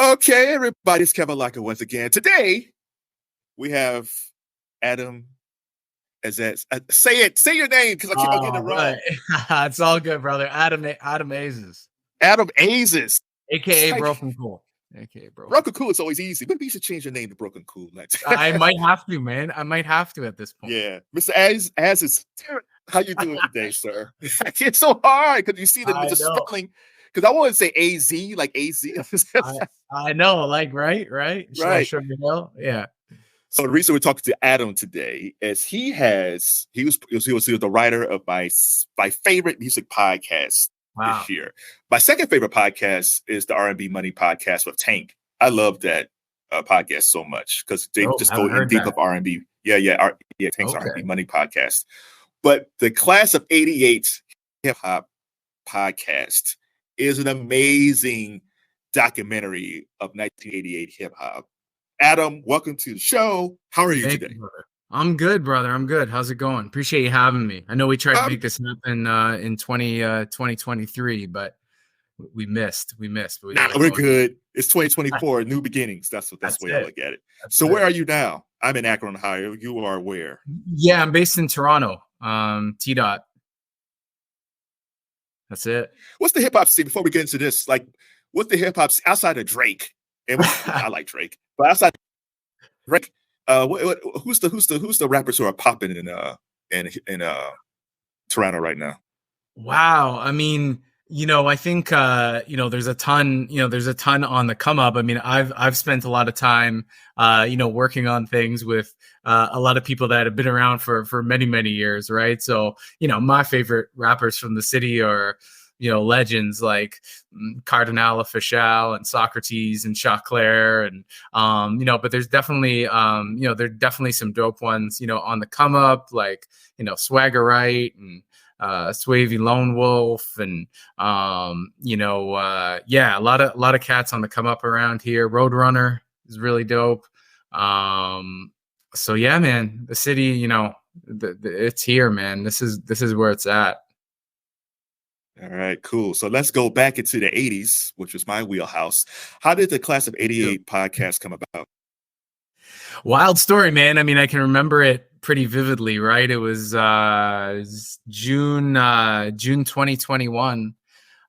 Okay, everybody, it's Kevin Lockett once again. Today, we have Adam Aziz. Say your name because I keep on getting it wrong. Right. It's all good, brother. Adam Aziz. Adam Aziz. AKA Broken Cool. AKA Broken Cool is always easy. Maybe you should change your name to Broken Cool. I might have to, man. I might have to at this point. Yeah. Mr. Aziz, how you doing today, sir? It's so hard because you see the spelling. Because I want to say AZ, like AZ. I know, like, right? Should I show you know? Yeah. So the reason we're talking to Adam today is he was the writer of my favorite music podcast this year. My second favorite podcast is the R&B Money podcast with Tank. I love that podcast so much because they just go in deep of R&B. Tank's R&B Money podcast. But the Class of '88 hip hop podcast is an amazing documentary of 1988 hip hop. Adam, welcome to the show. How are you today? I'm good, brother. I'm good. How's it going? Appreciate you having me. I know we tried to make this happen in 2023, but we missed. But we're good. It's 2024, new beginnings. That's the way I look at it. So where are you now? I'm in Akron, Ohio. You are where? Yeah, I'm based in Toronto. T-Dot. That's it. What's the hip hop scene before we get into this? Like, what's the hip hop outside of Drake? And I like Drake, but outside of Drake, who's the rappers who are popping in Toronto right now? Wow, I mean, I think there's a ton on the come up. I mean, I've spent a lot of time working on things with a lot of people that have been around for many years, right? So, my favorite rappers from the city are legends like Cardinal Official and Socrates and Chaclair and but there's definitely some dope ones on the come up, like Swagger Right and Swavey Lone Wolf and a lot of cats on the come up around here. Roadrunner is really dope. So yeah, man, the city, it's here, man. This is where it's at. All right, cool. So let's go back into the 80s, which was my wheelhouse. How did the Class of '88 podcast come about? Wild story, man. I mean, I can remember it pretty vividly, right? It was June 2021.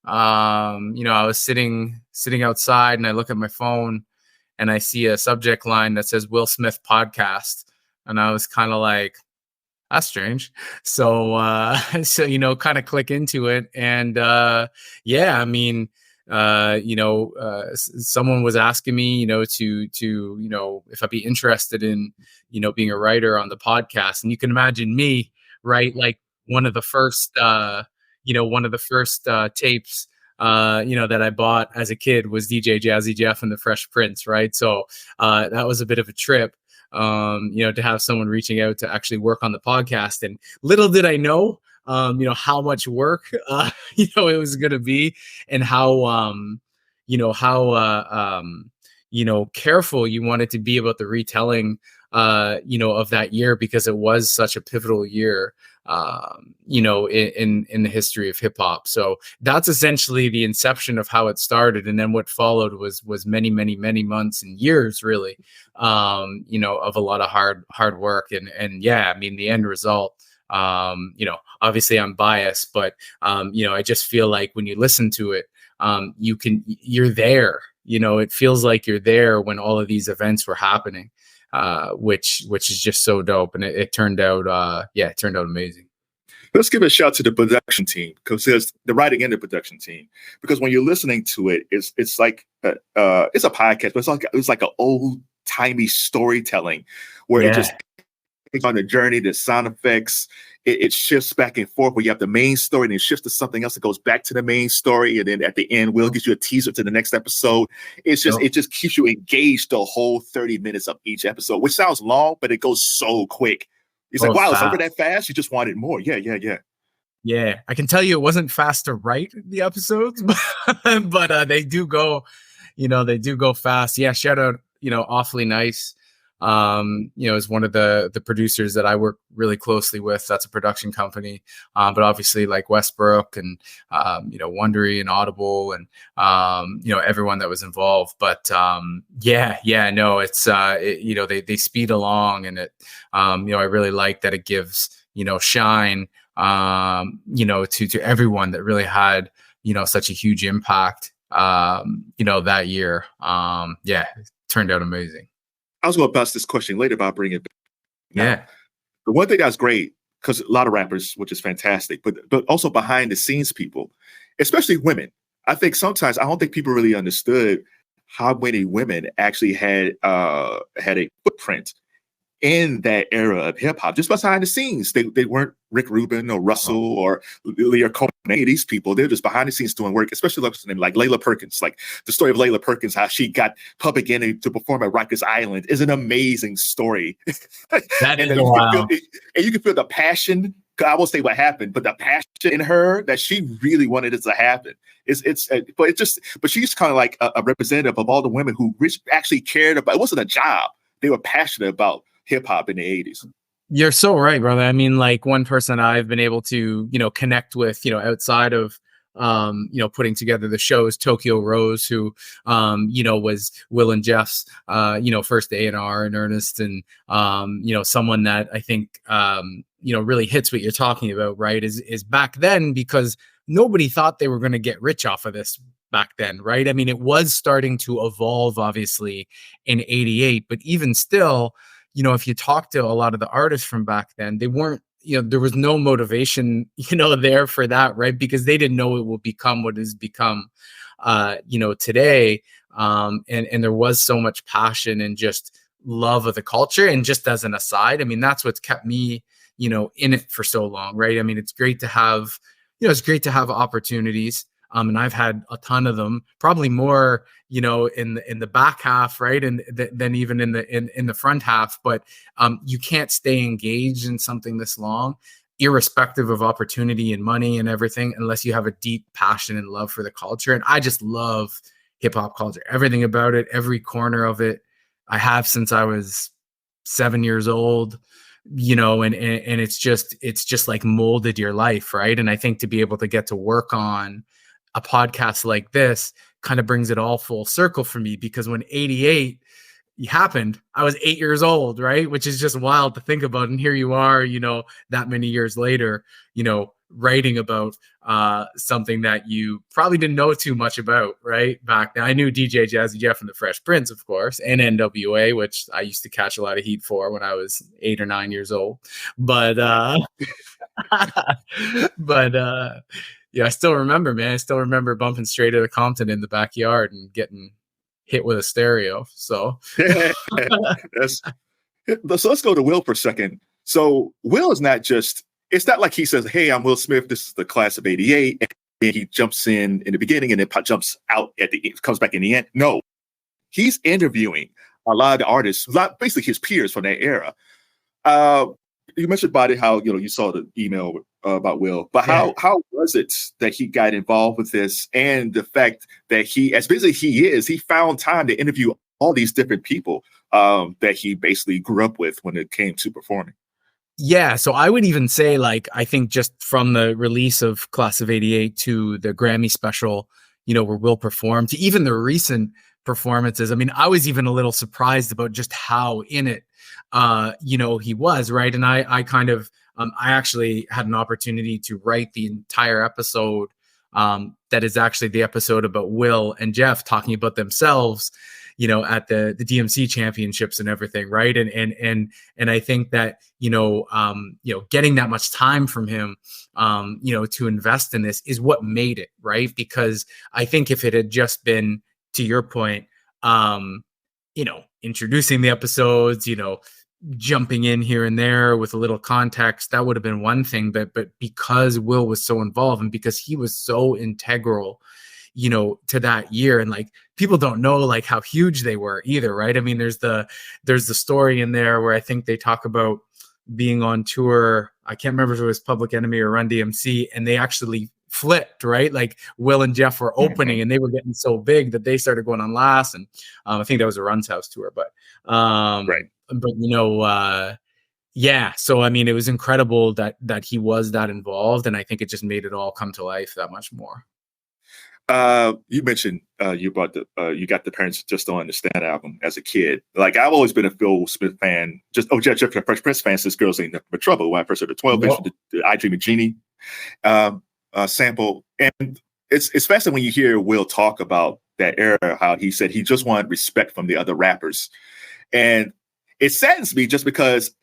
I was sitting outside and I look at my phone and I see a subject line that says Will Smith podcast. And I was kind of like, that's strange. So kind of click into it. And someone was asking me, to if I'd be interested in, being a writer on the podcast. And you can imagine me, right? Like one of the first tapes, that I bought as a kid was DJ Jazzy Jeff and the Fresh Prince, right? So that was a bit of a trip. To have someone reaching out to actually work on the podcast. And little did I know, how much work, it was going to be and how careful you wanted to be about the retelling, of that year, because it was such a pivotal year, in the history of hip hop. So that's essentially the inception of how it started. And then what followed was many months and years, really, of a lot of hard work. And yeah, I mean, the end result, obviously I'm biased, but, I just feel like when you listen to it, you're there, it feels like you're there when all of these events were happening. Which is just so dope, and it turned out, amazing. Let's give a shout to the production team, because there's the writing and the production team. Because when you're listening to it, it's like it's a podcast, but it's like an old timey storytelling where it just on the journey, the sound effects. It shifts back and forth where you have the main story and it shifts to something else that goes back to the main story. And then at the end, Will gives you a teaser to the next episode. It just keeps you engaged the whole 30 minutes of each episode, which sounds long, but it goes so quick. It's like, wow, it's over that fast. You just wanted more. Yeah. Yeah. I can tell you it wasn't fast to write the episodes, but they do go fast. Yeah. Shout out, Awfully Nice. is one of the producers that I work really closely with. That's a production company. But obviously like Westbrook and, Wondery and Audible and, everyone that was involved. But it's, they speed along, and it, I really like that it gives, shine, to everyone that really had, such a huge impact, that year. It turned out amazing. I was going to bounce this question later, but I'll bring it back. Yeah. The one thing that's great, because a lot of rappers, which is fantastic, but also behind the scenes people, especially women. I think sometimes I don't think people really understood how many women actually had a footprint in that era of hip hop, just behind the scenes. They weren't Rick Rubin or Russell or Leah Coleman, any of these people. They're just behind the scenes doing work, especially like Layla Perkins. Like the story of Layla Perkins, how she got Public Enemy to perform at Rikers Island is an amazing story. That is wild. And you can feel the passion. I won't say what happened, but the passion in her that she really wanted it to happen. But she's kind of like a representative of all the women who actually cared about. It wasn't a job. They were passionate about hip hop in the 80s. You're so right, brother. I mean, like one person I've been able to, connect with, outside of, putting together the shows, Tokyo Rose, who, was Will and Jeff's, first A&R in earnest. And, someone that I think, really hits what you're talking about, right, is back then, because nobody thought they were going to get rich off of this back then, right? I mean, it was starting to evolve, obviously, in 88, but even still, if you talk to a lot of the artists from back then, they weren't, there was no motivation, there for that, right? Because they didn't know it will become what it has become, today. And there was so much passion and just love of the culture. And just as an aside, I mean, that's what's kept me, in it for so long, right? I mean, it's great to have, opportunities. And I've had a ton of them, probably more, in the back half, right, and than even in the front half. But you can't stay engaged in something this long, irrespective of opportunity and money and everything, unless you have a deep passion and love for the culture. And I just love hip hop culture, everything about it, every corner of it. I have since I was 7 years old. And it's just like molded your life, right? And I think to be able to get to work on a podcast like this kind of brings it all full circle for me, because when 88 happened, I was 8 years old, right? Which is just wild to think about. And here you are, that many years later, writing about something that you probably didn't know too much about, right? Back then, I knew DJ Jazzy Jeff and the Fresh Prince, of course, and NWA, which I used to catch a lot of heat for when I was 8 or 9 years old. But, yeah, I still remember, man. I still remember bumping Straight Outta Compton in the backyard and getting hit with a stereo. So, so let's go to Will for a second. So Will is not just, it's not like he says, "Hey, I'm Will Smith. This is the class of 88. And he jumps in the beginning and then jumps out at the end, comes back in the end. No, he's interviewing a lot of the artists, basically his peers from that era. You mentioned about it, how, you saw the email about Will, but how was it that he got involved with this, and the fact that he, as busy as he is, he found time to interview all these different people that he basically grew up with when it came to performing? Yeah, so I would even say, like, I think just from the release of Class of 88 to the Grammy special, where Will performed, to even the recent performances, I mean, I was even a little surprised about just how in it, he was, right? And I kind of, I actually had an opportunity to write the entire episode that is actually the episode about Will and Jeff talking about themselves, at the DMC championships and everything, right? And I think that getting that much time from him, to invest in this is what made it, right? Because I think if it had just been, to your point, introducing the episodes, jumping in here and there with a little context, that would have been one thing. But because Will was so involved and because he was so integral, to that year, and like people don't know like how huge they were either, right? I mean, there's the story in there where I think they talk about being on tour. I can't remember if it was Public Enemy or Run DMC, and they actually flipped, right? Like Will and Jeff were opening and they were getting so big that they started going on last. And I think that was a Run's House tour, but right. yeah. So, I mean, it was incredible that he was that involved. And I think it just made it all come to life that much more. You mentioned you got the Parents Just Don't Understand album as a kid. Like, I've always been a Phil Smith fan. Jeff the Fresh Prince fan since Girls Ain't Nothing But Trouble. When I first heard the 12 inch, the I Dream of Jeannie sample, and it's fascinating when you hear Will talk about that era, how he said he just wanted respect from the other rappers, and it saddens me just because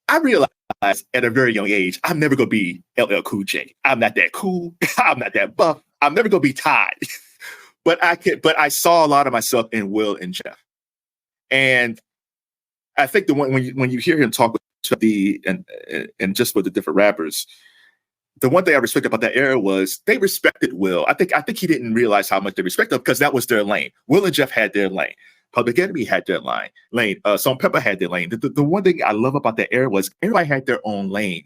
I realized at a very young age I'm never gonna be LL Cool J. I'm not that cool. I'm not that buff. I'm never gonna be Ty, but I saw a lot of myself in Will and Jeff, and I think when you hear him talk with and just with the different rappers, the one thing I respect about that era was they respected Will. I think he didn't realize how much they respected him because that was their lane. Will and Jeff had their lane. Public Enemy had their lane. Salt-N-Pepa had their lane. The one thing I love about that era was everybody had their own lane,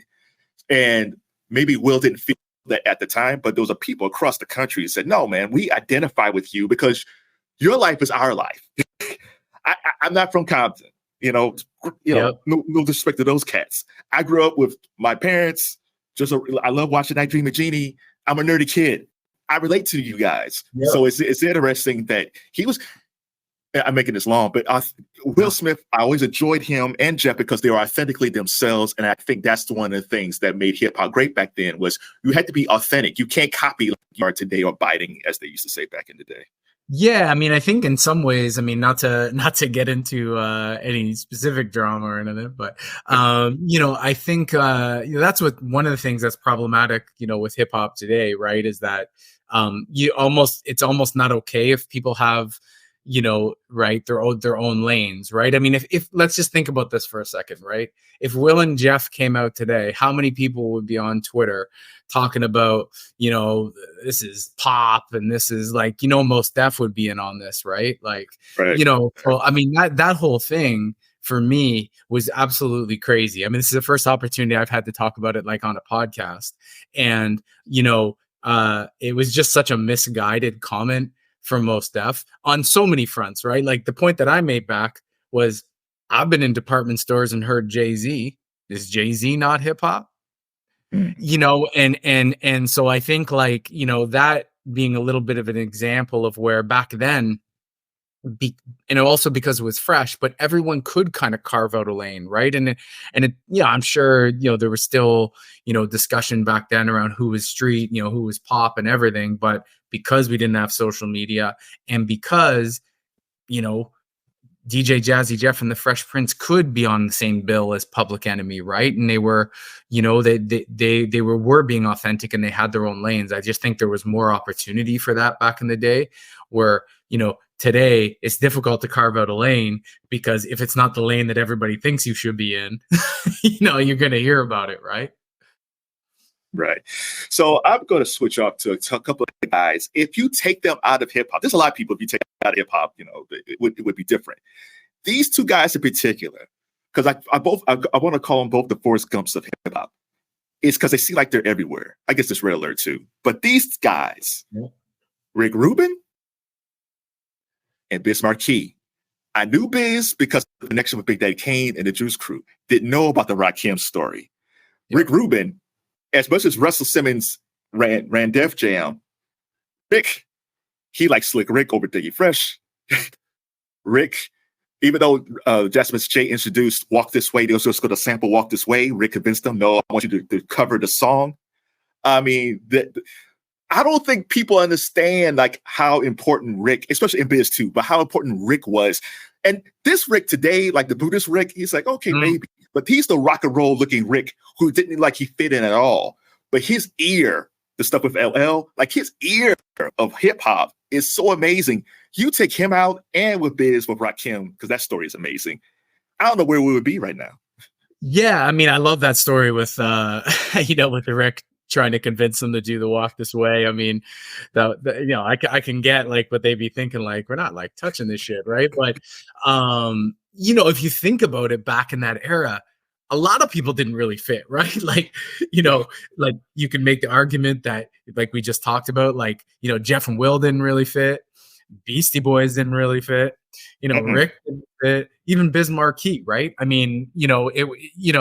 and maybe Will didn't feel that at the time, but there was a people across the country who said, no, man, we identify with you because your life is our life. I'm not from Compton, no disrespect to those cats. I grew up with my parents. I love watching I Dream of Jeannie. I'm a nerdy kid. I relate to you guys. Yep. So it's interesting that he was, I'm making this long, but Will Smith, I always enjoyed him and Jeff because they were authentically themselves. And I think that's one of the things that made hip hop great back then was you had to be authentic. You can't copy like you are today or biting, as they used to say back in the day. Yeah, I mean, I think in some ways, I mean, not to get into any specific drama or anything, but I think that's one of the things that's problematic, with hip hop today, right? Is that it's almost not okay if people have right, their own lanes, right? I mean, if let's just think about this for a second, right? If Will and Jeff came out today, how many people would be on Twitter talking about, this is pop and this is like, Mos Def would be in on this, right? Like, right. Well, I mean, that whole thing for me was absolutely crazy. I mean, this is the first opportunity I've had to talk about it like on a podcast, and it was just such a misguided comment from Mos Def on so many fronts, right? Like the point that I made back was I've been in department stores and heard Jay-Z. Is Jay-Z not hip hop? And so I think like, that being a little bit of an example of where back then, and also because it was fresh, but everyone could kind of carve out a lane, right? And I'm sure there was still discussion back then around who was street, who was pop and everything, but because we didn't have social media and because DJ Jazzy Jeff and the Fresh Prince could be on the same bill as Public Enemy, right? And they were, they were being authentic and they had their own lanes. I just think there was more opportunity for that back in the day, where today it's difficult to carve out a lane because if it's not the lane that everybody thinks you should be in, you're going to hear about it, right? Right. So I'm going to switch off to a couple of guys. If you take them out of hip hop, there's a lot of people, if you take them out of hip hop, it would be different. These two guys in particular, because I want to call them both the Forrest Gumps of hip hop. It's because they seem like they're everywhere. I guess it's Red Alert too. But these guys, Rick Rubin and Biz Markie. I knew Biz because of the connection with Big Daddy Kane and the Juice Crew. Didn't know about the Rakim story. Yeah. Rick Rubin, as much as Russell Simmons ran Def Jam, Rick, he liked Slick Rick over Diggy Fresh. Rick, even though Jasmine J introduced Walk This Way, they was just going to sample Walk This Way, Rick convinced them, no, I want you to cover the song. I mean, I don't think people understand like how important Rick, especially in Biz too, but how important Rick was. And this Rick today, like the Buddhist Rick, he's like, okay, maybe. But he's the rock and roll looking Rick who didn't like he fit in at all. But his ear, the stuff with LL, like his ear of hip hop is so amazing. You take him out and with Biz, with Rakim, because that story is amazing. I don't know where we would be right now. Yeah, I mean, I love that story with, with the Rick trying to convince them to do the Walk This Way. I mean, I can get like what they'd be thinking, like, we're not like touching this shit, right? But, if you think about it back in that era, a lot of people didn't really fit, right? Like, like you can make the argument that, like we just talked about, like, Jeff and Will didn't really fit. Beastie Boys didn't really fit. Rick, even Biz Markie, right? I mean,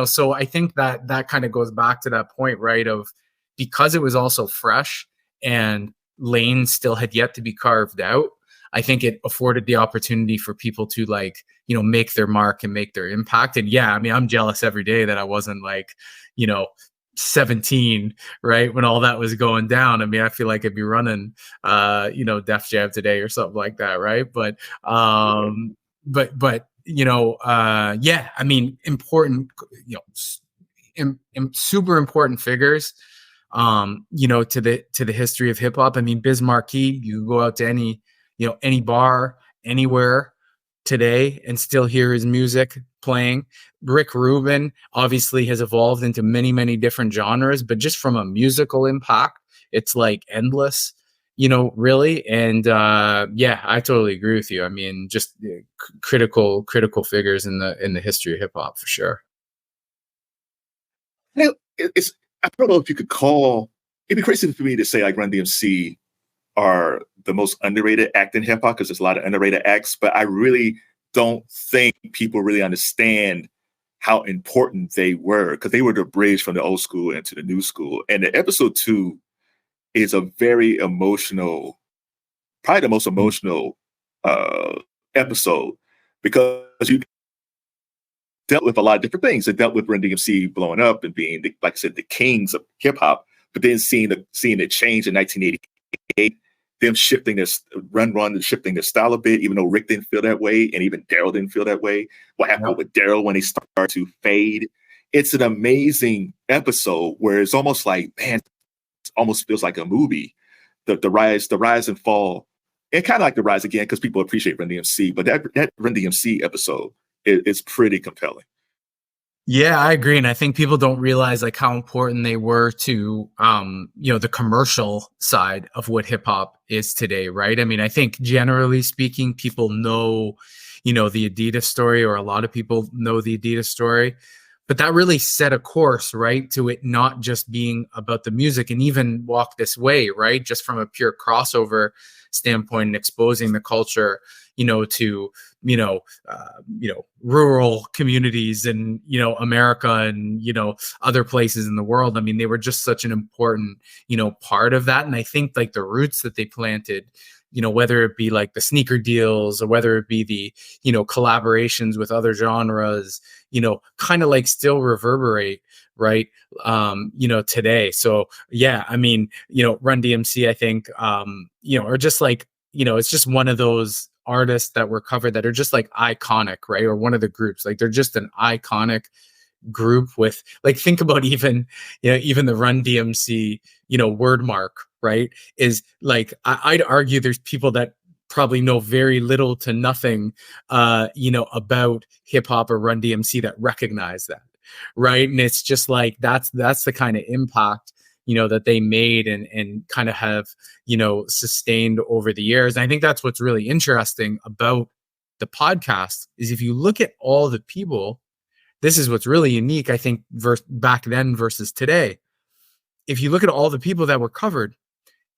so I think that kind of goes back to that point, right? Of because it was also fresh and lanes still had yet to be carved out. I think it afforded the opportunity for people to make their mark and make their impact. And yeah, I mean, I'm jealous every day that I wasn't 17, right, when all that was going down. I mean, I feel like I'd be running Def Jam today or something like that, right? But yeah, I mean, important, super important figures to the history of hip hop. I mean, Biz Markie, you go out to any bar anywhere today and still hear his music playing. Rick Rubin obviously has evolved into many, many different genres, but just from a musical impact, it's like endless, really. And yeah, I totally agree with you. I mean, just critical figures in the history of hip hop for sure. I don't know if you could it'd be crazy for me to say like Run DMC are the most underrated act in hip hop, because there's a lot of underrated acts, but I really don't think people really understand how important they were, because they were the bridge from the old school into the new school. And the episode 2 is a very emotional, probably the most emotional episode, because you dealt with a lot of different things. It dealt with Run DMC blowing up and being, like I said, the kings of hip hop, but then seeing it change in 1988, them shifting this shifting their style a bit, even though Rick didn't feel that way, and even Daryl didn't feel that way. What happened with Daryl when they started to fade? It's an amazing episode where it's almost like, man, it almost feels like a movie. The rise and fall, and kind of like the rise again, because people appreciate Run DMC, but that Run DMC episode is pretty compelling. Yeah, I agree. And I think people don't realize like how important they were to, the commercial side of what hip hop is today, right? I mean, I think generally speaking, people know, the Adidas story, or a lot of people know the Adidas story, but that really set a course, right, to it not just being about the music, and even Walk This Way, right, just from a pure crossover standpoint and exposing the culture, to rural communities and America and other places in the world. I mean, they were just such an important part of that. And I think like the roots that they planted, whether it be like the sneaker deals or whether it be the collaborations with other genres, kind of like still reverberate, right, today. So yeah, I mean, Run DMC, I think are just like, it's just one of those artists that were covered that are just like iconic, right? Or one of the groups, like they're just an iconic group with, like, think about even the Run DMC word mark, right, is like, I'd argue there's people that probably know very little to nothing about hip hop or Run DMC that recognize that, right? And it's just like that's the kind of impact that they made and kind of have, sustained over the years. And I think that's what's really interesting about the podcast, is if you look at all the people, this is what's really unique, I think, back then versus today. If you look at all the people that were covered,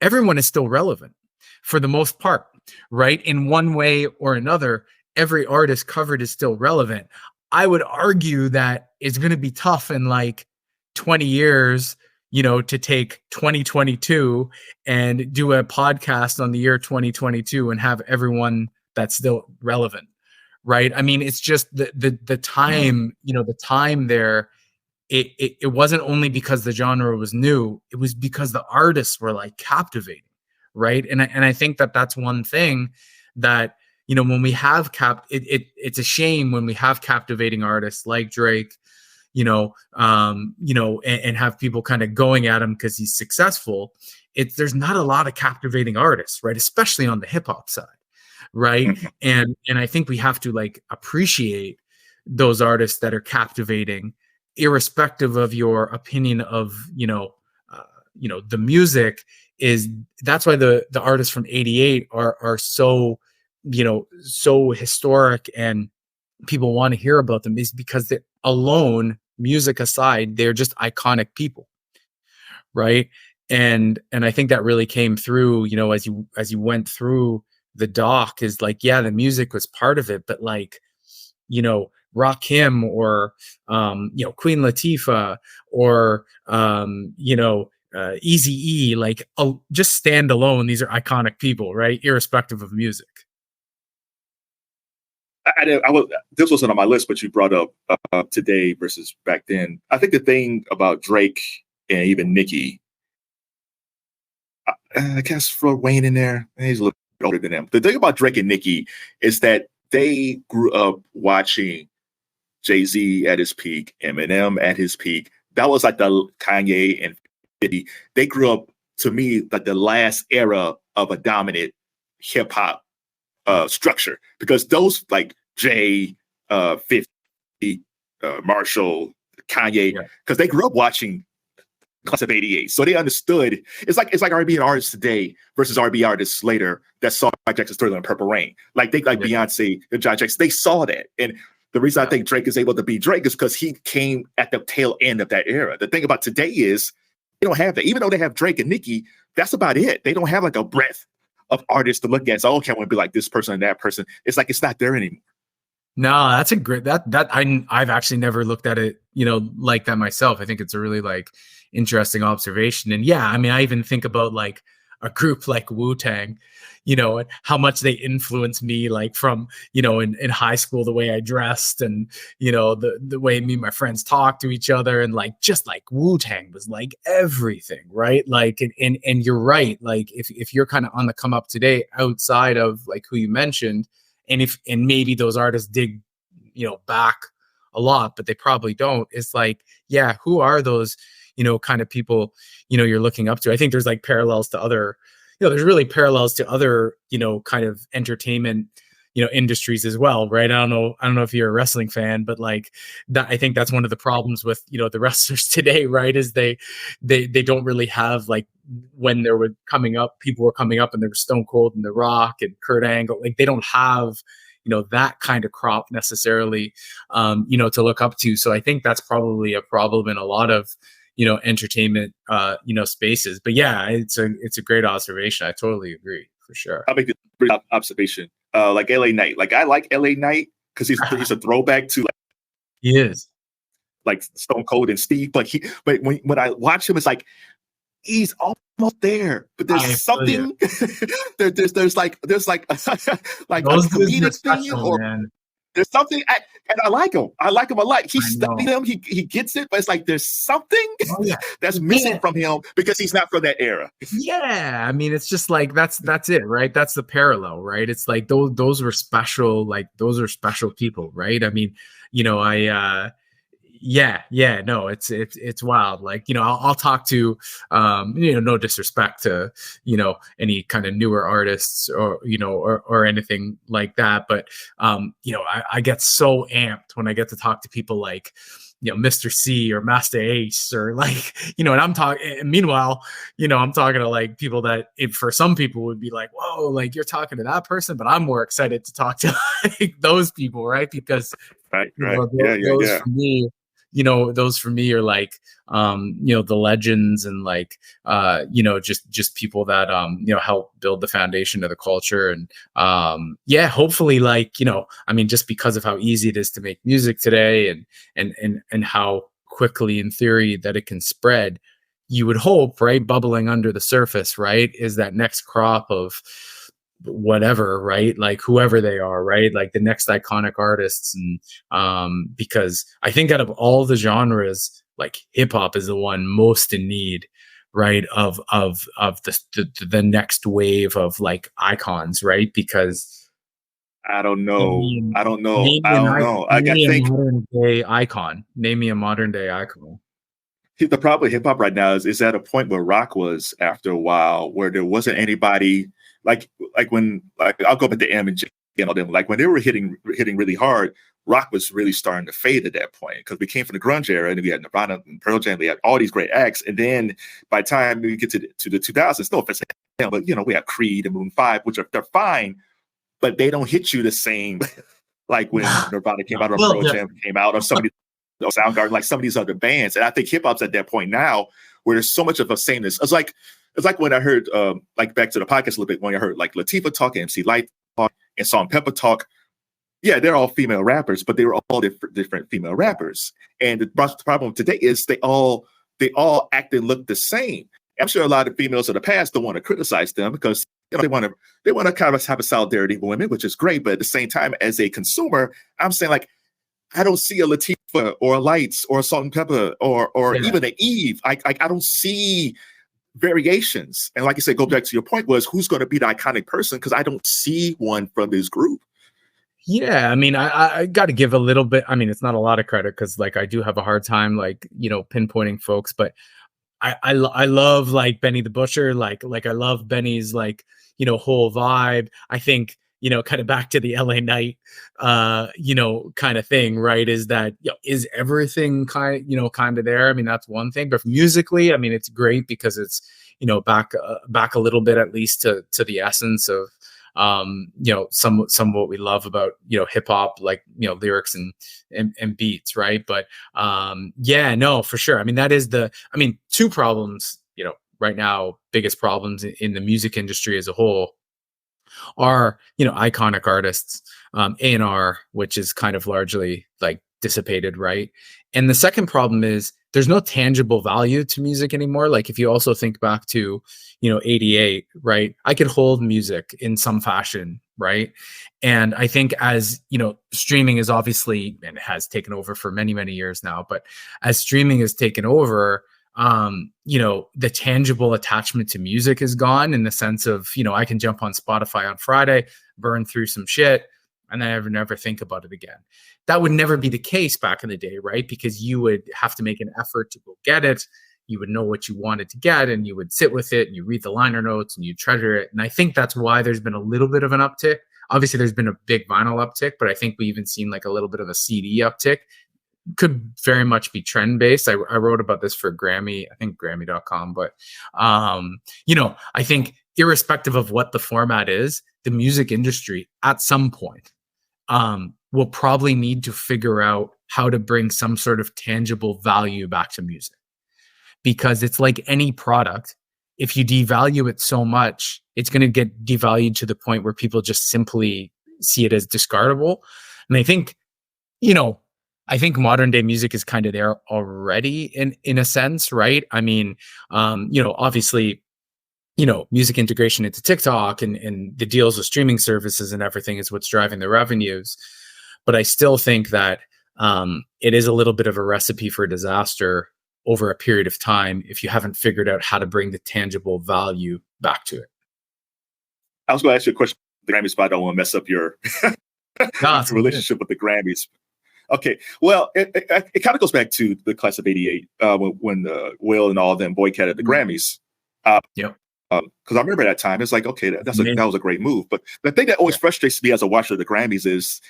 everyone is still relevant for the most part, right? In one way or another, every artist covered is still relevant. I would argue that it's going to be tough in like 20 years to take 2022 and do a podcast on the year 2022 and have everyone that's still relevant, right? I mean, it's just the time, the time there, it wasn't only because the genre was new, it was because the artists were like captivating, right? And I think that's one thing that, when we have it's a shame when we have captivating artists like Drake, and have people kind of going at him because he's successful. There's not a lot of captivating artists, right? Especially on the hip hop side, right? Mm-hmm. And I think we have to like appreciate those artists that are captivating, irrespective of your opinion of the music. That's why the artists from '88 are so so historic and people want to hear about them, is because they alone, music aside, they're just iconic people, right? And I think that really came through, as you went through the doc is like, yeah, the music was part of it, but like, you know, Rakim or Queen Latifah or Eazy-E, like just stand alone. These are iconic people, right? Irrespective of music. This wasn't on my list, but you brought up today versus back then. I think the thing about Drake and even Nicki, I guess throw Wayne in there. He's a little bit older than them. The thing about Drake and Nicki is that they grew up watching Jay-Z at his peak, Eminem at his peak. That was like the Kanye and 50. They grew up, to me, like the last era of a dominant hip hop structure, because those like Jay, 50, Marshall, Kanye, because they grew up watching class of '88, so they understood. It's like R&B artists today versus R&B artists later that saw Jackson's Thriller and Purple Rain. Like they like Beyonce and John Jackson, they saw that. And the reason I think Drake is able to be Drake is because he came at the tail end of that era. The thing about today is they don't have that. Even though they have Drake and Nicki, that's about it. They don't have like a breadth of artists to look at. So, okay, I want to be like this person and that person. It's like it's not there anymore. No, that's a great I've actually never looked at it, like that myself. I think it's a really like interesting observation. And yeah, I mean, I even think about like a group like Wu-Tang, and how much they influenced me, like from, in high school, the way I dressed and, the way me and my friends talked to each other, and like, just like Wu-Tang was like everything, right? Like, and you're right. Like if you're kind of on the come up today outside of like who you mentioned, and maybe those artists dig, back a lot, but they probably don't. It's like, yeah, who are those, kind of people, you're looking up to? I think there's like parallels to other, there's really parallels to other, kind of entertainment, industries as well, right? I don't know if you're a wrestling fan, but like that, I think that's one of the problems with, the wrestlers today, right? Is they don't really have, like, when there were people were coming up and there was Stone Cold and The Rock and Kurt Angle, like they don't have, that kind of crop necessarily, to look up to. So I think that's probably a problem in a lot of, entertainment, spaces. But yeah, it's a great observation. I totally agree, for sure. I'll make a brief observation. Like LA Knight. Like I like LA Knight because he's a throwback to, like, he is like Stone Cold and Steve. But when I watch him, it's like he's almost there, but there's something. there's like like a comedic thing, or man. There's something, and I like him. I like him a lot. He studied him. He gets it, but it's like there's something that's missing from him because he's not from that era. Yeah, I mean, it's just like that's it, right? That's the parallel, right? It's like those were special, like those are special people, right? I mean, no, it's wild. Like, I'll talk to, no disrespect to, any kind of newer artists or, or anything like that. But, I get so amped when I get to talk to people like, Mr. C or Master Ace, or like, and I'm talking, meanwhile, I'm talking to like people that for some people would be like, whoa, like you're talking to that person, but I'm more excited to talk to like those people, right? Because right. Those for me, those for me are like, the legends and like, just people that, help build the foundation of the culture. And, hopefully, like, I mean, just because of how easy it is to make music today and how quickly in theory that it can spread, you would hope, right? Bubbling under the surface, right, is that next crop of whatever, right? Like whoever they are, right? Like the next iconic artists. And because I think out of all the genres, like hip hop is the one most in need, right, of the next wave of like icons, right? Because I don't know. I think modern day icon. Name me a modern day icon. The problem with hip hop right now is at a point where rock was after a while, where there wasn't anybody like when, like, I'll go back to M and J and all them. Like when they were hitting really hard, rock was really starting to fade at that point because we came from the grunge era and we had Nirvana and Pearl Jam. We had all these great acts, and then by the time we get to the 2000s, no offense, but we have Creed and Maroon 5, which they're fine, but they don't hit you the same like when Nirvana came out or Pearl Jam came out or somebody. Soundgarden, like some of these other bands. And I think hip hop's at that point now where there's so much of a sameness. It's like It's like when I heard, like back to the podcast a little bit, when I heard like Latifah talk, MC Light talk, and Salt-N-Pepa talk. Yeah, they're all female rappers, but they were all different female rappers. And the problem today is they all act and look the same. I'm sure a lot of females of the past don't want to criticize them because they want to kind of have a solidarity with women, which is great. But at the same time, as a consumer, I'm saying like I don't see a Latifah or a Lights or a Salt-N-Pepa or even an Eve. I don't see variations. And like you said, go back to your point was who's going to be the iconic person because I don't see one from this group. Yeah, I mean, I got to give a little bit. I mean, it's not a lot of credit because, like, I do have a hard time, like, pinpointing folks. But I love like Benny the Butcher, like I love Benny's like whole vibe. I think kind of back to the LA Night, kind of thing, right? Is that is everything kind of there? I mean, that's one thing, but musically, I mean, it's great because it's back a little bit at least to the essence of some of what we love about hip hop, like lyrics and beats, right? But yeah, no, for sure. I mean, that is two problems right now, biggest problems in the music industry as a whole are iconic artists, A&R, which is kind of largely like dissipated, right? And the second problem is there's no tangible value to music anymore. Like if you also think back to 88, right? I could hold music in some fashion, right? And I think as streaming is obviously and has taken over for many years now, but as streaming has taken over, the tangible attachment to music is gone in the sense of I can jump on Spotify on Friday, burn through some shit, and then I never think about it again. That would never be the case back in the day, right? Because you would have to make an effort to go get it. You would know what you wanted to get and you would sit with it and you read the liner notes and you treasure it. And I think that's why there's been a little bit of an uptick. Obviously, there's been a big vinyl uptick, but I think we even seen like a little bit of a CD uptick. Could very much be trend based. I wrote about this for Grammy, I think Grammy.com, but I think irrespective of what the format is, the music industry at some point will probably need to figure out how to bring some sort of tangible value back to music. Because it's like any product, if you devalue it so much, it's going to get devalued to the point where people just simply see it as discardable. And I think, I think modern day music is kind of there already in a sense, right? I mean, obviously, music integration into TikTok and the deals with streaming services and everything is what's driving the revenues. But I still think that it is a little bit of a recipe for disaster over a period of time if you haven't figured out how to bring the tangible value back to it. I was going to ask you a question. The Grammys, but I don't want to mess up your relationship with the Grammys. Okay, well, it kind of goes back to the class of '88 when Will and all of them boycotted the Grammys. Because I remember that time. It's like, okay, that was a great move. But the thing that always frustrates me as a watcher of the Grammys is,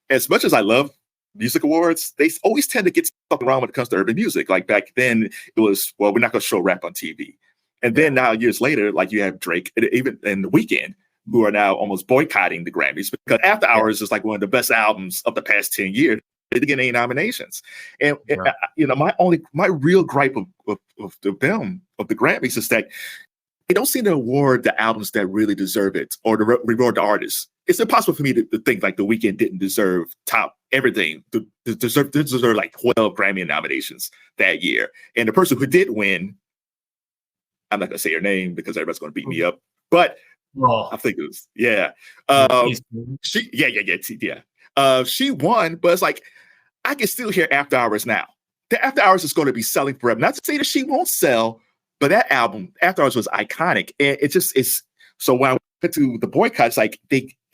as much as I love music awards, they always tend to get something wrong when it comes to urban music. Like back then, it was, well, we're not going to show rap on TV. And then now, years later, like you have Drake, even in The Weeknd, who are now almost boycotting the Grammys because After Hours is like one of the best albums of the past 10 years. They didn't get any nominations. And my real gripe of the Grammys is that they don't seem to award the albums that really deserve it or to reward the artists. It's impossible for me to think like The Weeknd didn't deserve top everything. Deserve like 12 Grammy nominations that year. And the person who did win, I'm not going to say her name because everybody's going to beat me up, but I think it was, she won, but it's like, I can still hear After Hours now. The After Hours is going to be selling forever. Not to say that she won't sell, but that album, After Hours, was iconic. And it's so when I went to the boycott, it's like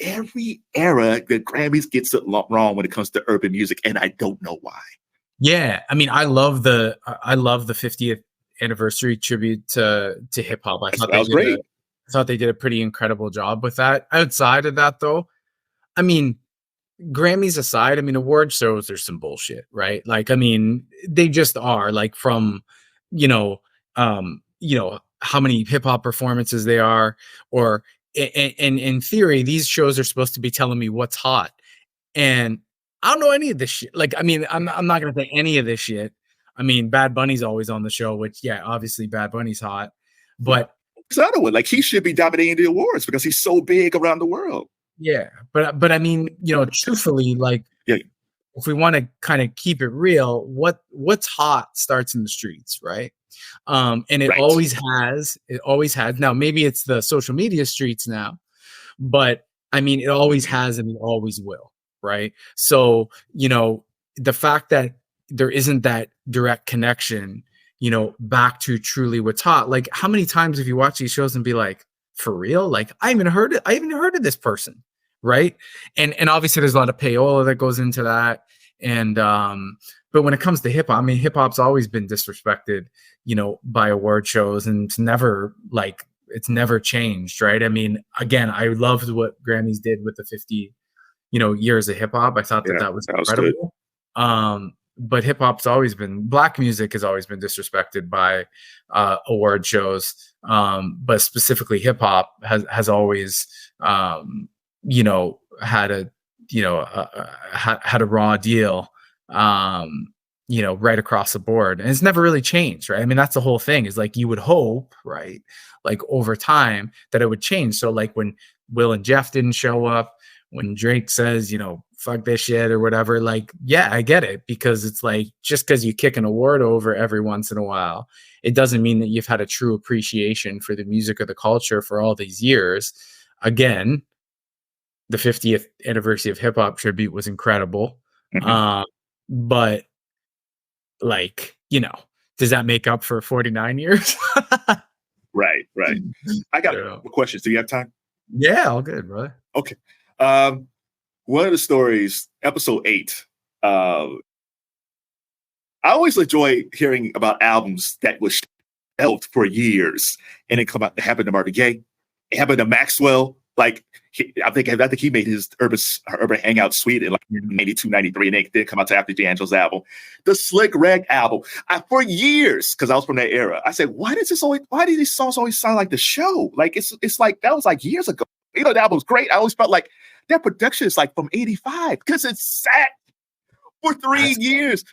every era the Grammys gets it wrong when it comes to urban music, and I don't know why. Yeah, I mean, I love the 50th anniversary tribute to hip hop. I thought that was great. I thought they did a pretty incredible job with that. Outside of that, though, I mean, Grammys aside, I mean, award shows, there's some bullshit, right? Like, I mean, they just are like from, how many hip hop performances they are, or in theory, these shows are supposed to be telling me what's hot. And I don't know any of this shit. Like, I mean, I'm not going to say any of this shit. I mean, Bad Bunny's always on the show, which, yeah, obviously Bad Bunny's hot, but another one. Like, he should be dominating the awards because he's so big around the world. Yeah, but I mean, truthfully, like, yeah. If we want to kind of keep it real, what's hot starts in the streets, right? And it always has. It always has. Now, maybe it's the social media streets now, but I mean, it always has and it always will, right? So, the fact that there isn't that direct connection, back to truly what's hot. Like, how many times have you watched these shows and be like, for real? Like, I haven't heard of this person, right? And obviously there's a lot of payola that goes into that. And but when it comes to hip hop, I mean, hip hop's always been disrespected, by award shows, and it's never changed, right? I mean, again, I loved what Grammys did with the 50, years of hip hop. I thought that was incredible. But hip hop's black music has always been disrespected by award shows. But specifically hip hop has always had a had a raw deal, right across the board, and it's never really changed, right? I mean, that's the whole thing, is like, you would hope, right, like over time that it would change. So like when Will and Jeff didn't show up, when Drake says, fuck this shit or whatever, like, yeah, I get it, because it's like, just because you kick an award over every once in a while, it doesn't mean that you've had a true appreciation for the music or the culture for all these years. Again, the 50th anniversary of hip hop tribute was incredible. But like, does that make up for 49 years? Right. I got questions. Do you have time? Yeah, all good, brother. Okay. One of the stories, episode 8, I always enjoy hearing about albums that was shelved for years and it come out. It happened to Marvin Gaye. It happened to Maxwell. Like, I think he made his urban hangout suite in like 92, 93, and it did come out to after D'Angelo's album. The Slick Rick album. For years, because I was from that era, I said, why do these songs always sound like The Show? Like, it's like, that was like years ago. The album's great. I always felt like that production is like from 85, because it's sat for 3 years.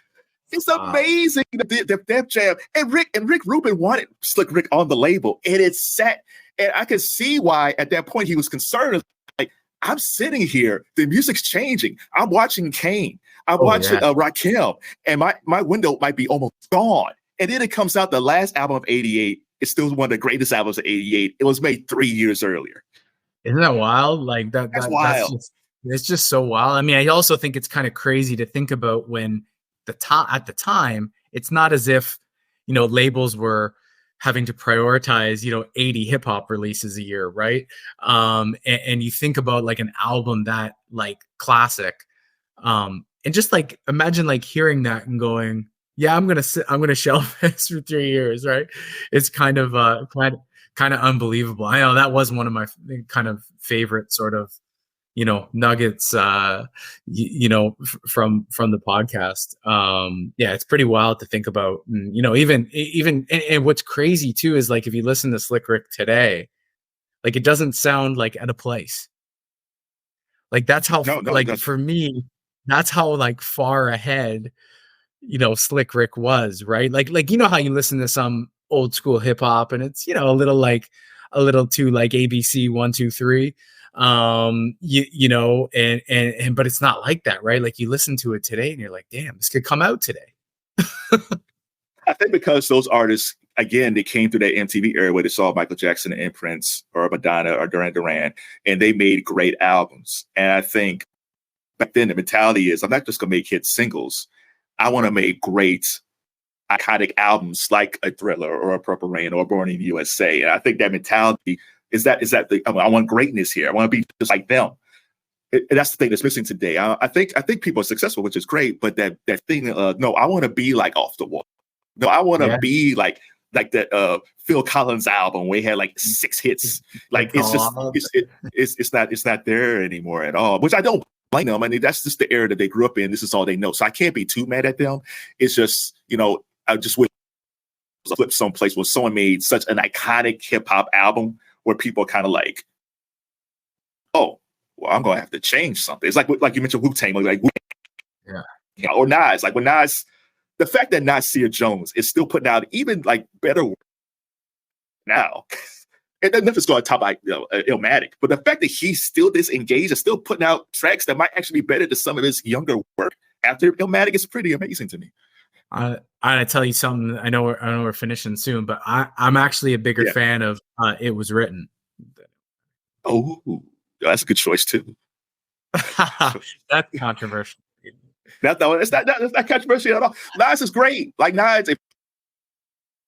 It's amazing. The Def Jam. And Rick Rubin wanted Slick Rick on the label, and it's set. And I could see why at that point he was concerned. Like, I'm sitting here, the music's changing. I'm watching Kane. I'm watching Rakim, and my window might be almost gone. And then it comes out, the last album of 88. It's still one of the greatest albums of 88. It was made 3 years earlier. Isn't that wild? Like that's wild. It's just so wild. I mean, I also think it's kind of crazy to think about when at the time, it's not as if, labels were having to prioritize, 80 hip hop releases a year. Right. And you think about like an album that like classic, and just like, imagine like hearing that and going, yeah, I'm going to shelve this for 3 years. Right. It's kind of unbelievable. I know that was one of my kind of favorite sort of, nuggets, from the podcast. Yeah, it's pretty wild to think about. And, even and what's crazy too is like, if you listen to Slick Rick today, like, it doesn't sound like at a place. Like, that's how, for me, that's how like far ahead, Slick Rick was, right? Like, how you listen to some old school hip hop and it's, a little too like ABC 1, 2, 3. And but it's not like that, right? Like, you listen to it today and you're like, damn, this could come out today. I think because those artists, again, they came through that MTV era where they saw Michael Jackson and Prince or Madonna or Duran Duran, and they made great albums. And I think back then the mentality is, I'm not just gonna make hit singles. I want to make great iconic albums like a Thriller or a Purple Rain or Born in the USA. And I think that mentality is that I want greatness here. I want to be just like them. That's the thing that's missing today. I think people are successful, which is great, but that thing, no, I want to be like Off the Wall. No, I want to be like that Phil Collins album where he had like 6 hits. Like, it's not there anymore at all, which I don't blame them. I mean, that's just the era that they grew up in. This is all they know. So I can't be too mad at them. It's just, I just wish flip someplace where someone made such an iconic hip hop album where people kind of like, oh, well, I'm gonna have to change something. It's like you mentioned Wu-Tang, or Nas. Like, when Nas, the fact that Nasir Jones is still putting out even like better work now, And then nothing's going to top like Illmatic. But the fact that he's still this engaged and still putting out tracks that might actually be better than some of his younger work after Illmatic is pretty amazing to me. I tell you something. I know we're finishing soon, but I'm actually a bigger fan of It Was Written. Oh, that's a good choice too. That's controversial. It's not controversial at all. Nas is great. Like Nas,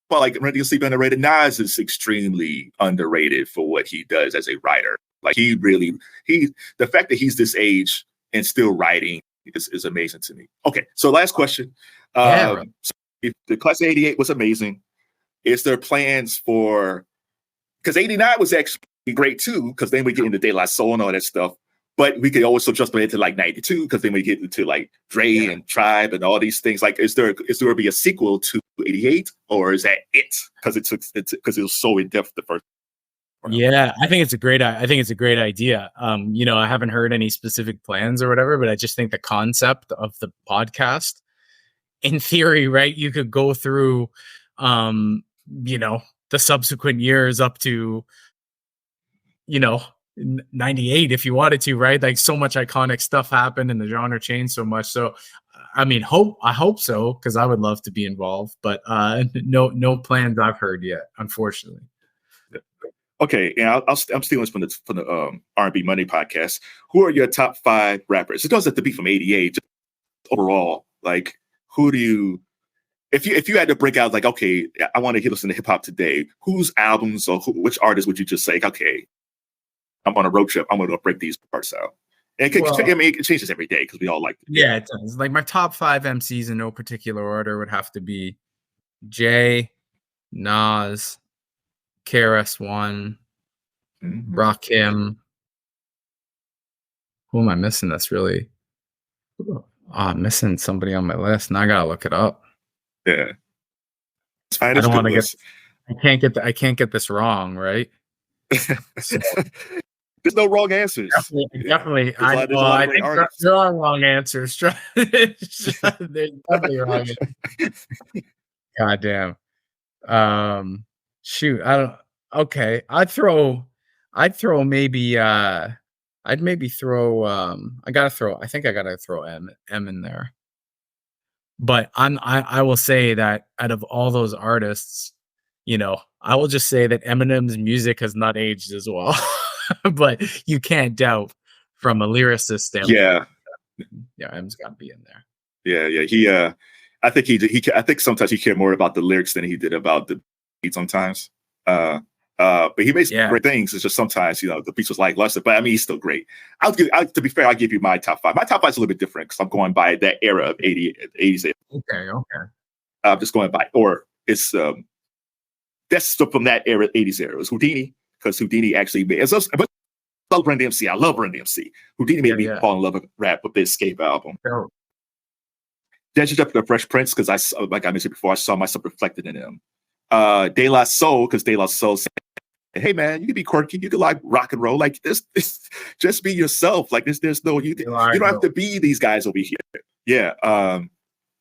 like Run DMC being underrated, Nas is extremely underrated for what he does as a writer. Like the fact that he's this age and still writing is amazing to me. Okay, so last question. So if the class of 88 was amazing, is there plans for, because 89 was actually great too, because then we get into De La Soul and all that stuff. But we could also just put it to like 92, because then we get into like Dre and Tribe and all these things. Like, is there be a sequel to 88, or is that it? Because it was so in depth the first. Yeah, I think it's a great idea. I haven't heard any specific plans or whatever, but I just think the concept of the podcast, in theory, right? You could go through, the subsequent years up to, 98 if you wanted to, right? Like, so much iconic stuff happened and the genre changed so much. So I hope so, because I would love to be involved, but no plans I've heard yet, unfortunately. Okay, and I'm stealing this from the R&B Monday podcast. Who are your top 5 rappers? It doesn't have to be from 88, just overall. Like, who do you, if you had to break out, like, okay, I want to listen to hip hop today, whose albums or which artists would you just say, okay, I'm on a road trip, I'm going to break these parts out? And it changes every day because we all like it. Yeah, it does. Like, my top 5 MCs in no particular order would have to be Jay, Nas, KRS-One, Rakim. Who am I missing? That's really. I'm missing somebody on my list, and I gotta look it up. Yeah, I don't want to get. I can't get this wrong, right? So, there's no wrong answers. Definitely. I think there are wrong answers. There's definitely wrong answers. God damn. Shoot, I don't. Okay, I'd maybe. I'd maybe throw. I think I gotta throw M in there. But I will say that out of all those artists, I will just say that Eminem's music has not aged as well. But you can't doubt, from a lyricist standpoint. Yeah, M's got to be in there. Yeah. He. I think sometimes he cared more about the lyrics than he did about the beat. Sometimes. But he makes great things. It's just sometimes, the beats was like lesser. But I mean, he's still great. To be fair, I'll give you my top 5. My top 5 is a little bit different because I'm going by that era of 80s. Okay. I'm just going by, or it's that's from that era, 80s era. It was Houdini, because Houdini actually made. But I love Run DMC. I love Run DMC. Houdini made me fall in love with rap with the Escape album. Oh. Then up to the Fresh Prince, because like I mentioned before, I saw myself reflected in him. De La Soul, because De La Soul said, hey man, you can be quirky, you can like rock and roll, like this just be yourself. Like there's no, you don't have to be these guys over here. Yeah.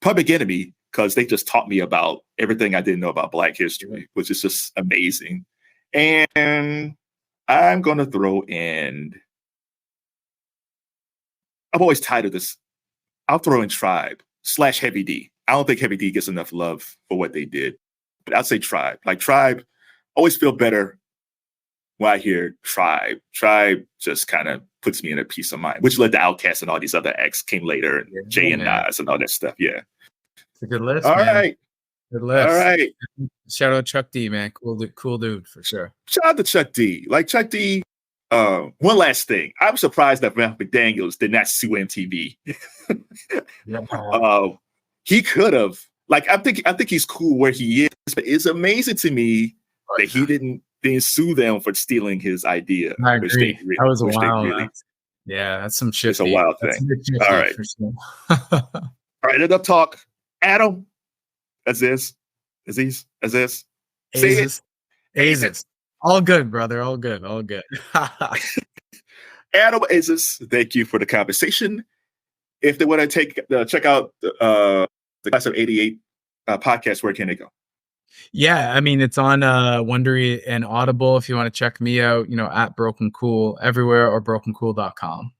Public Enemy, because they just taught me about everything I didn't know about Black history, which is just amazing. And I'm gonna throw in, I'm always tired of this, I'll throw in Tribe / Heavy D. I don't think Heavy D gets enough love for what they did, but I'd say Tribe. Like, Tribe, always feel better when I hear Tribe. Tribe just kind of puts me in a peace of mind, which led to Outkast and all these other acts came later, and Jay and Nas and all that stuff. Yeah. It's a good list. All right. Good list. All right. Shout out Chuck D, man. Cool dude for sure. Shout out to Chuck D. Like, Chuck D, one last thing. I'm surprised that Ralph McDaniels did not sue MTV. He could have. Like, I think he's cool where he is, but it's amazing to me that he didn't sue them for stealing his idea. I agree. That was wild. That's some shit. It's a wild thing. All right. Sure. All right. Enough talk. Adam Aziz. Aziz. All good, brother. All good. Adam Aziz, thank you for the conversation. If they want to check out the Class of 88 podcast, where can they go? Yeah, I mean, it's on Wondery and Audible if you want to check me out, at Broken Cool everywhere, or brokencool.com.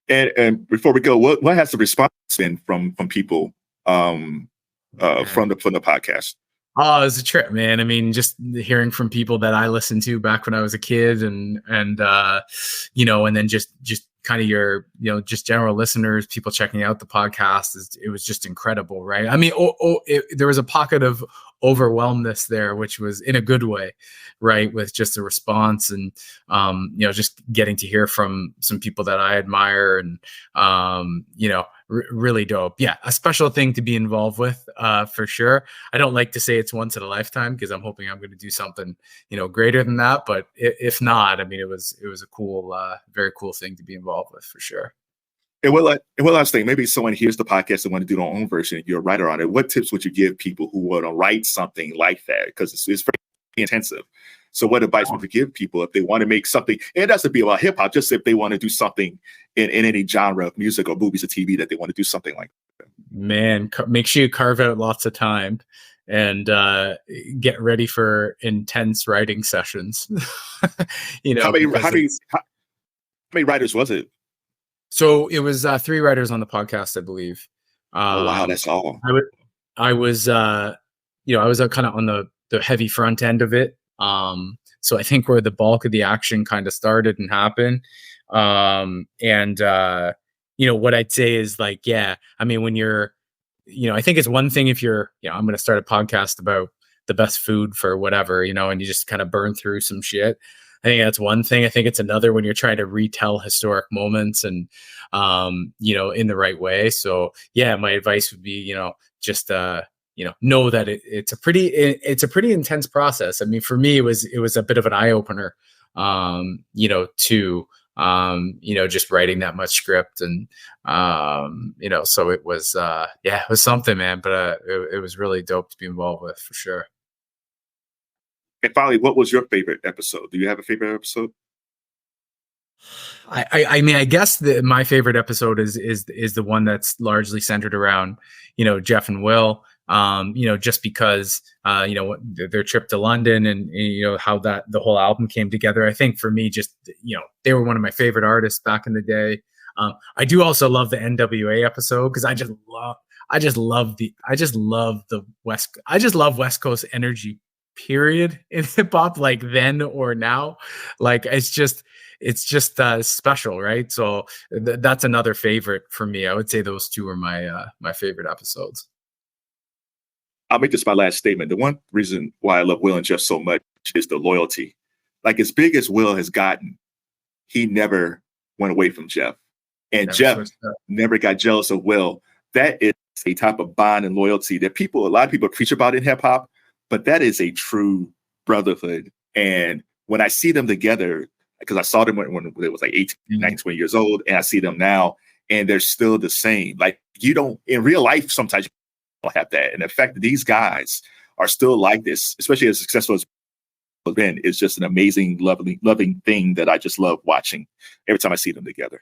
And before we go, what has the response been from people from the podcast? Oh, it was a trip, man. I mean, just hearing from people that I listened to back when I was a kid, and and then just kind of your, just general listeners, people checking out the podcast, it was just incredible, right? I mean, there was a pocket of overwhelmness there, which was in a good way, right? With just the response, and just getting to hear from some people that I admire, and really dope. Yeah, a special thing to be involved with, for sure. I don't like to say it's once in a lifetime, because I'm hoping I'm going to do something greater than that. But if not, I mean, it was a cool, very cool thing to be involved with, for sure. And one last thing, maybe someone hears the podcast and want to do their own version. You're a writer on it. What tips would you give people who want to write something like that? Because it's very intensive. So what advice would you give people if they want to make something? And it doesn't be about hip hop, just if they want to do something in any genre of music or movies or TV, that they want to do something like that. Man, make sure you carve out lots of time and get ready for intense writing sessions. How many writers was it? So it was 3 writers on the podcast, I believe. Oh, wow, that's all. I was kind of on the heavy front end of it. So I think where the bulk of the action kind of started and happened. What I'd say is, like, yeah, I mean, when you're, I think it's one thing if you're, I'm going to start a podcast about the best food for whatever, and you just kind of burn through some shit. I think that's one thing. I think it's another when you're trying to retell historic moments and, in the right way. So yeah, my advice would be, just, know that it's a pretty intense process. I mean, for me, it was a bit of an eye opener, to, just writing that much script, and, so it was, it was something, man, but it was really dope to be involved with, for sure. And finally, what was your favorite episode? Do you have a favorite episode? I mean, I guess my favorite episode is the one that's largely centered around, Jeff and Will, just because, their trip to London, and how that the whole album came together. I think for me, just, they were one of my favorite artists back in the day. I do also love the NWA episode, because I just love West Coast energy, period, in hip hop, like then or now. Like, it's just special, right? So that's another favorite for me. I would say those two are my favorite episodes. I'll make this my last statement. The one reason why I love Will and Jeff so much is the loyalty. Like, as big as Will has gotten, he never went away from Jeff, and Jeff never got jealous of Will. That is a type of bond and loyalty that a lot of people preach about in hip hop, but that is a true brotherhood. And when I see them together, because I saw them when they was like 18, 19, 20 years old, and I see them now, and they're still the same. Like, you don't, in real life, sometimes you don't have that. And the fact that these guys are still like this, especially as successful as been, is just an amazing, loving thing that I just love watching every time I see them together.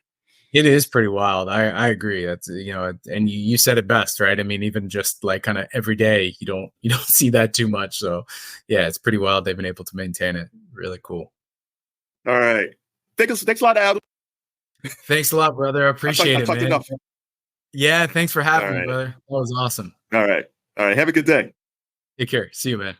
It is pretty wild. I agree. That's, and you said it best, right? I mean, even just like kind of every day, you don't see that too much. So yeah, it's pretty wild. They've been able to maintain it. Really cool. All right. Thanks a lot, Adam. Thanks a lot, brother. I appreciate it, man. Enough. Yeah, thanks for having me, brother. That was awesome. All right. Have a good day. Take care. See you, man.